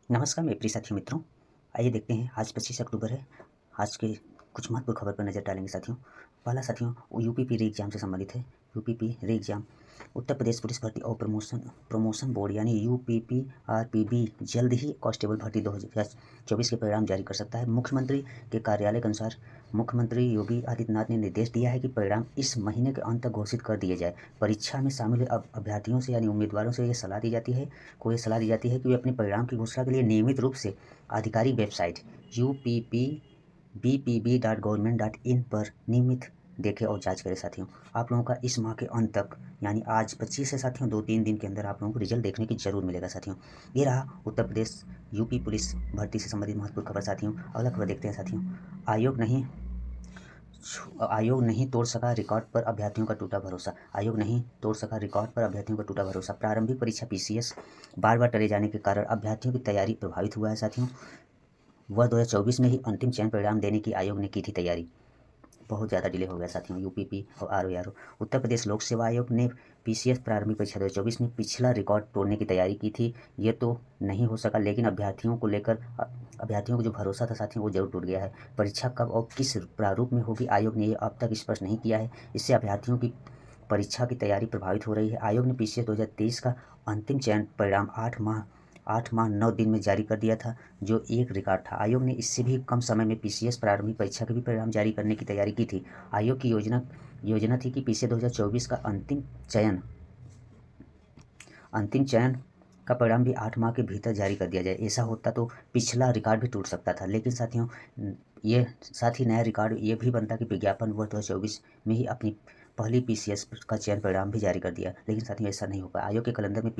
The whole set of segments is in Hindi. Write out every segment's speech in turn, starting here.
नमस्कार मेरे प्रिय साथियों मित्रों। आइए देखते हैं आज 25 अक्टूबर है। आज के कुछ महत्वपूर्ण खबर पर नज़र डालेंगे साथियों। पहला साथियों वो यूपीपी री एग्जाम से संबंधित है। यूपीपी री एग्जाम उत्तर प्रदेश पुलिस भर्ती और प्रमोशन बोर्ड यानी यूपीपीआरपीबी जल्द ही कांस्टेबल भर्ती 2024 के परिणाम जारी कर सकता है। मुख्यमंत्री के कार्यालय के अनुसार मुख्यमंत्री योगी आदित्यनाथ ने निर्देश दिया है कि परिणाम इस महीने के अंत तक घोषित कर दिए जाए। परीक्षा में शामिल अभ्यर्थियों से यानी उम्मीदवारों से ये सलाह दी जाती है कि वे अपने परिणाम की घोषणा के लिए नियमित रूप से आधिकारिक वेबसाइट UPPBPB.gov.in पर नियमित देखें और जांच करें साथियों। आप लोगों का इस माह के अंत तक यानी आज 25 है साथियों, 2-3 दिन के अंदर आप लोगों को रिजल्ट देखने की जरूर मिलेगा साथियों। ये रहा उत्तर प्रदेश यूपी पुलिस भर्ती से संबंधित महत्वपूर्ण खबर साथियों। अगला खबर देखते हैं साथियों। आयोग नहीं तोड़ सका रिकॉर्ड पर अभ्यर्थियों का टूटा भरोसा। आयोग नहीं तोड़ सका रिकॉर्ड पर अभ्यर्थियों का टूटा भरोसा। प्रारंभिक परीक्षा पीसीएस बार बार टले जाने के कारण अभ्यर्थियों की तैयारी प्रभावित हुआ है साथियों। वह 2024 में ही अंतिम चयन परिणाम देने की आयोग ने की थी तैयारी, बहुत ज़्यादा डिले हो गया साथियों। यूपीपी और आरओ उत्तर प्रदेश लोक सेवा आयोग ने पीसीएस प्रारंभिक परीक्षा 2024 में पिछला रिकॉर्ड तोड़ने की तैयारी की थी। ये तो नहीं हो सका, लेकिन अभ्यर्थियों को जो भरोसा था साथियों वो जरूर टूट गया है। परीक्षा कब और किस प्रारूप में होगी आयोग ने ये अब तक स्पष्ट नहीं किया है। इससे अभ्यर्थियों की परीक्षा की तैयारी प्रभावित हो रही है। आयोग ने पीसीएस 2023 का अंतिम चयन परिणाम 8 माह 9 दिन में जारी कर दिया था, जो एक रिकॉर्ड था। आयोग ने इससे भी कम समय में पीसीएस प्रारंभिक परीक्षा के भी परिणाम जारी करने की तैयारी की थी। आयोग की योजना थी कि पीसीएस 2024 का अंतिम चयन का परिणाम भी 8 माह के भीतर जारी कर दिया जाए। ऐसा होता तो पिछला रिकॉर्ड भी टूट सकता था, लेकिन साथियों ये साथ ही नया रिकॉर्ड ये भी बनता कि विज्ञापन वर्ष 2024 में ही अपनी पहली पीसीएस का चयन परिणाम भी जारी कर दिया, लेकिन साथियों ऐसा नहीं हो पाया। आयोग के कैलेंडर में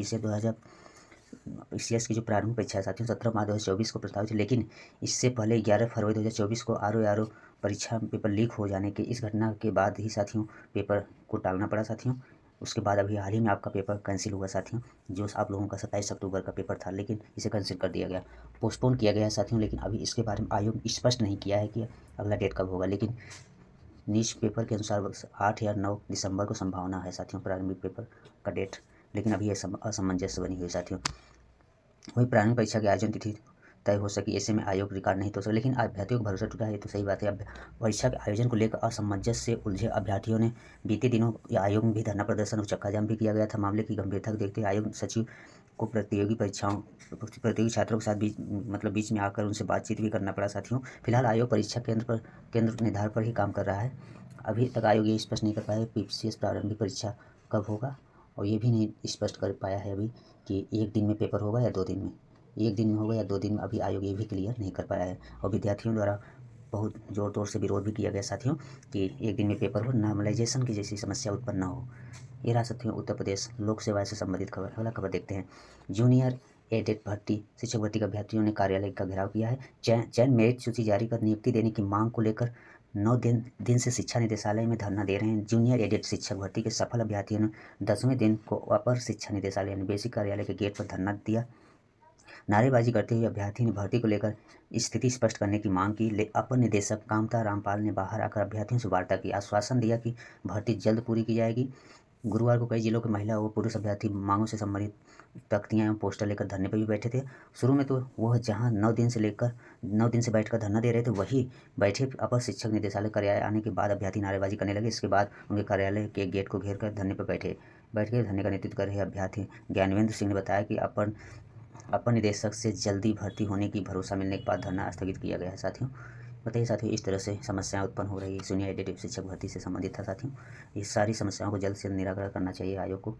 पीसीएस की जो प्रारंभिक परीक्षा है साथियों 17 मार्च 2024 को प्रस्तावित है, लेकिन इससे पहले 11 फरवरी 2024 को आरओ परीक्षा पेपर लीक हो जाने के इस घटना के बाद ही साथियों पेपर को टालना पड़ा साथियों। उसके बाद अभी हाल ही में आपका पेपर कैंसिल हुआ साथियों, जो आप लोगों का 27 अक्टूबर का पेपर था, लेकिन इसे कैंसिल कर दिया गया, पोस्टपोन किया गया है साथियों। लेकिन अभी इसके बारे में आयोग स्पष्ट नहीं किया है कि अगला डेट कब होगा, लेकिन न्यूज पेपर के अनुसार 8 या 9 दिसंबर को संभावना है साथियों प्रारंभिक पेपर का डेट, लेकिन अभी असमंजस बनी हुई साथियों। वही प्रारंभिक परीक्षा की आयोजन तिथि तय हो सकी, ऐसे में आयोग रिकॉर्ड नहीं तो सके, लेकिन अभ्यर्थियों का भरोसा टूटा है, ये तो सही बात है। अब परीक्षा के आयोजन को लेकर असमंजस से उलझे अभ्यर्थियों ने बीते दिनों आयोग में भी धरना प्रदर्शन और चक्काजाम भी किया गया था। मामले की गंभीरता को देखते हुए आयोग सचिव को प्रतियोगी छात्रों के साथ बीच में आकर उनसे बातचीत भी करना पड़ा साथियों। फिलहाल आयोग परीक्षा केंद्र निर्धारण पर ही काम कर रहा है। अभी तक आयोग ये स्पष्ट नहीं कर पाया पीसीएस प्रारंभिक परीक्षा कब होगा, और ये भी नहीं स्पष्ट कर पाया है अभी कि एक दिन में पेपर होगा या 2 दिन में, एक दिन में होगा या 2 दिन में, अभी आयोग ये भी क्लियर नहीं कर पाया है। और विद्यार्थियों द्वारा बहुत जोर तोर से विरोध भी किया गया साथियों कि एक दिन में पेपर हो, नॉर्मलाइजेशन की जैसी समस्या उत्पन्न न हो। ये रहा साथियों उत्तर प्रदेश लोक सेवा से संबंधित खबर। अगला खबर देखते हैं। जूनियर एडेड भर्ती शिक्षक भर्ती के अभ्यर्थियों ने कार्यालय का घेराव किया है। चयन मेरिट सूची जारी कर नियुक्ति देने की मांग को लेकर 9 दिन से शिक्षा निदेशालय में धरना दे रहे हैं। जूनियर एडेड शिक्षक भर्ती के सफल अभ्यर्थियों ने 10वें दिन को अपर शिक्षा निदेशालय यानी बेसिक कार्यालय के गेट पर धरना दिया। नारेबाजी करते हुए अभ्यर्थी ने भर्ती को लेकर स्थिति स्पष्ट करने की मांग की। अपर निदेशक कामता रामपाल ने बाहर आकर अभ्यर्थियों से वार्ता की, आश्वासन दिया कि भर्ती जल्द पूरी की जाएगी। गुरुवार को कई जिलों के महिला व पुरुष अभ्यर्थी मांगों से संबंधित तख्तियां एवं पोस्टर लेकर धरने पर भी बैठे थे। शुरू में तो वह जहां 9 दिन से बैठकर धरना दे रहे थे, वही बैठे अपर शिक्षक निदेशालय कार्यालय आने के बाद अभ्यर्थी नारेबाजी करने लगे। इसके बाद उनके कार्यालय के गेट को घेर कर धरने पर बैठ के धरने का नेतृत्व कर रहे अभ्यर्थी ज्ञानवेंद्र सिंह ने बताया कि अपर निदेशक से जल्दी भर्ती होने की भरोसा मिलने के बाद धरना स्थगित किया गया है साथियों। बताइए साथियों, इस तरह से समस्याएं उत्पन्न हो रही है। जूनियर एडेड शिक्षक भर्ती से संबंधित था साथियों। इस सारी समस्याओं को जल्द से जल्द निराकरण करना चाहिए आयोग को,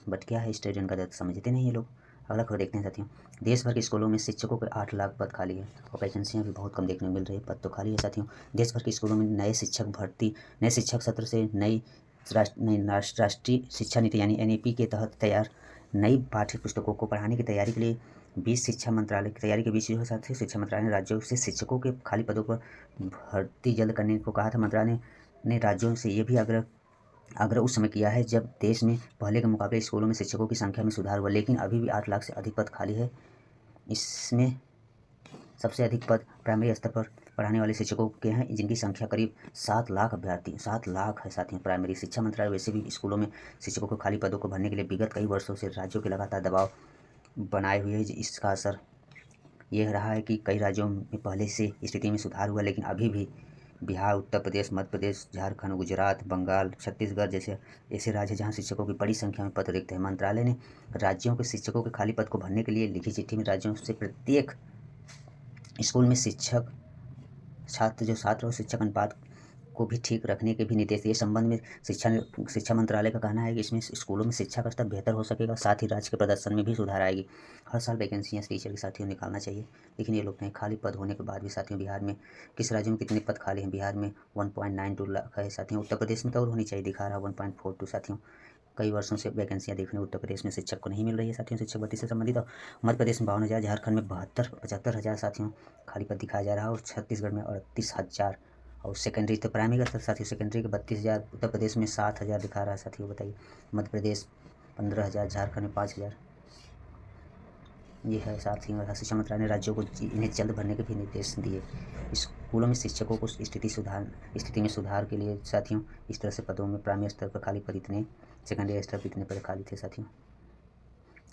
बट क्या है स्टूडेंट का दर्द समझते नहीं ये लोग। अगला खबर देखते हैं साथियों। देश भर के स्कूलों में शिक्षकों के 8 लाख पद खाली है और वैकेंसियाँ भी बहुत कम देखने को मिल रही है, पद तो खाली है साथियों। देश भर के स्कूलों में नए शिक्षक सत्र से नई राष्ट्रीय शिक्षा नीति यानी एनईपी के तहत तैयार नई पाठ्य पुस्तकों को पढ़ाने की तैयारी के लिए शिक्षा मंत्रालय की तैयारी के बीच जो है साथ ही शिक्षा मंत्रालय ने राज्यों से शिक्षकों के खाली पदों पर भर्ती जल्द करने को कहा था। मंत्रालय ने राज्यों से ये भी आग्रह उस समय किया है जब देश में पहले के मुकाबले स्कूलों में शिक्षकों की संख्या में सुधार हुआ, लेकिन अभी भी 8 लाख से अधिक पद खाली है। इसमें सबसे अधिक पद प्राइमरी स्तर पर पढ़ाने वाले शिक्षकों के हैं, जिनकी संख्या करीब 7 लाख 7 लाख है साथियों। प्राइमरी शिक्षा मंत्रालय वैसे भी स्कूलों में शिक्षकों को खाली पदों को भरने के लिए विगत कई वर्षों से राज्यों के लगातार दबाव बनाए हुए है। इसका असर ये रहा है कि कई राज्यों में पहले से स्थिति में सुधार हुआ, लेकिन अभी भी बिहार, उत्तर प्रदेश, मध्य प्रदेश, झारखंड, गुजरात, बंगाल, छत्तीसगढ़ जैसे ऐसे राज्य हैं जहाँ शिक्षकों की बड़ी संख्या में पद रिक्त हैं। मंत्रालय ने राज्यों के शिक्षकों के खाली पद को भरने के लिए लिखी चिट्ठी में राज्यों से प्रत्येक स्कूल में शिक्षक छात्र और शिक्षक अनुपात को भी ठीक रखने के भी निर्देश दिए। इस संबंध में शिक्षा मंत्रालय का कहना है कि इसमें स्कूलों में शिक्षा का स्तर बेहतर हो सकेगा, साथ ही राज्य के प्रदर्शन में भी सुधार आएगी। हर साल वैकेंसियाँ टीचर के साथियों निकालना चाहिए, लेकिन ये लोग नहीं। खाली पद होने के बाद भी साथियों बिहार में किस राज्य में कितने पद खाली हैं? बिहार में 1.92 लाख है साथियों। उत्तर प्रदेश में तो और होनी चाहिए, दिखा रहा है 1.42 साथियों। कई वर्षों से वैकेंसियाँ देखने उत्तर प्रदेश में शिक्षक को नहीं मिल रही है साथियों, शिक्षक भर्ती से संबंधित। और मध्य प्रदेश में 52,000, झारखंड में 75,000 साथियों खाली पद दिखाया जा रहा है, और छत्तीसगढ़ में 38,000। और सेकेंडरी तो प्राइमरी का साथियों, सेकेंडरी के 32,000, उत्तर प्रदेश में 7,000 दिखा रहा है साथियों। बताइए, मध्य प्रदेश 15,000, झारखंड में 5,000। ये है साथियों। शिक्षा मंत्रालय ने राज्यों को इन्हें जल्द भरने के भी निर्देश दिए। स्कूलों में शिक्षकों को स्थिति में सुधार के लिए साथियों इस तरह से पदों में प्राइमरी स्तर पर खाली पद इतने, सेकेंडरी स्तर पर इतने पद खाली थे साथियों।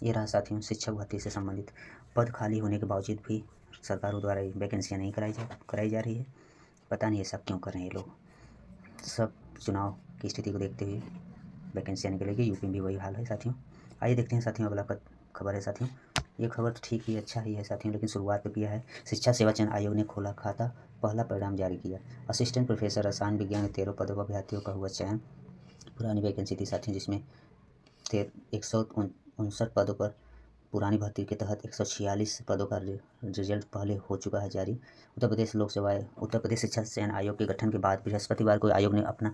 ये रहा साथियों शिक्षक भर्ती से संबंधित। पद खाली होने के बावजूद भी सरकारों द्वारा वैकेंसियाँ नहीं कराई जा रही है। पता नहीं ऐसा क्यों कर रहे हैं ये लोग। सब चुनाव की स्थिति को देखते हुए वैकेंसियाँ निकलेगी। यूपी में भी वही हाल है साथियों। आइए देखते हैं साथियों अगला खबर है साथियों। ये खबर तो ठीक ही अच्छा ही है साथियों, लेकिन शुरुआत तो किया है। शिक्षा सेवा चयन आयोग ने खोला खाता, पहला परिणाम जारी किया। असिस्टेंट प्रोफेसर रसायन विज्ञान में 13 पदों पर अभ्यर्थियों का हुआ चयन। पुरानी वैकेंसी थी साथियों, जिसमें 159 पदों पर पुरानी भर्ती के तहत 146 पदों का रिजल्ट पहले हो चुका है जारी। उत्तर प्रदेश शिक्षा चयन आयोग के गठन के बाद बृहस्पतिवार को आयोग ने अपना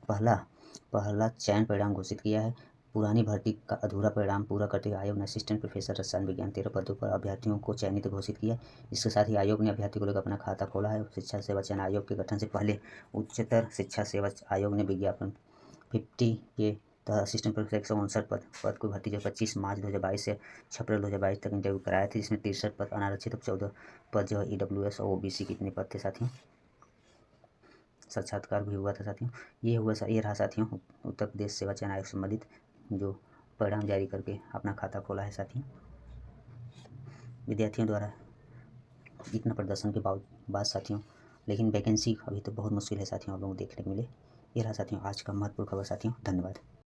पहला चयन परिणाम घोषित किया है। पुरानी भर्ती का अधूरा परिणाम पूरा करते हुए आयोग ने असिस्टेंट प्रोफेसर रसायन विज्ञान 13 पदों पर अभ्यर्थियों को चयनित घोषित किया। इसके साथ ही आयोग ने अभ्यर्थी को लेकर अपना खाता खोला है। शिक्षा सेवा चयन आयोग के गठन से पहले उच्चतर शिक्षा सेवा आयोग ने विज्ञापन 50 के तहत असिस्टेंट प्रोफेसर 159 पद को भर्ती जो 25 मार्च 2022 से 6 अप्रैल 2022 तक इंटरव्यू कराए थे, जिसमें 63 पद अनारक्षित और 14 पद जो है EWS और OBC के इतने पद थे साथियों। साक्षात्कार भी हुआ था साथियों। ये रहा साथियों उत्तर प्रदेश सेवा चयन आयोग संबंधित जो परिणाम जारी करके अपना खाता खोला है साथियों। विद्यार्थियों द्वारा इतना प्रदर्शन के बाद साथियों, लेकिन वैकेंसी अभी तो बहुत मुश्किल है साथियों आप लोगों को देखने को मिले। ये रहा साथियों आज का महत्वपूर्ण खबर साथियों। धन्यवाद।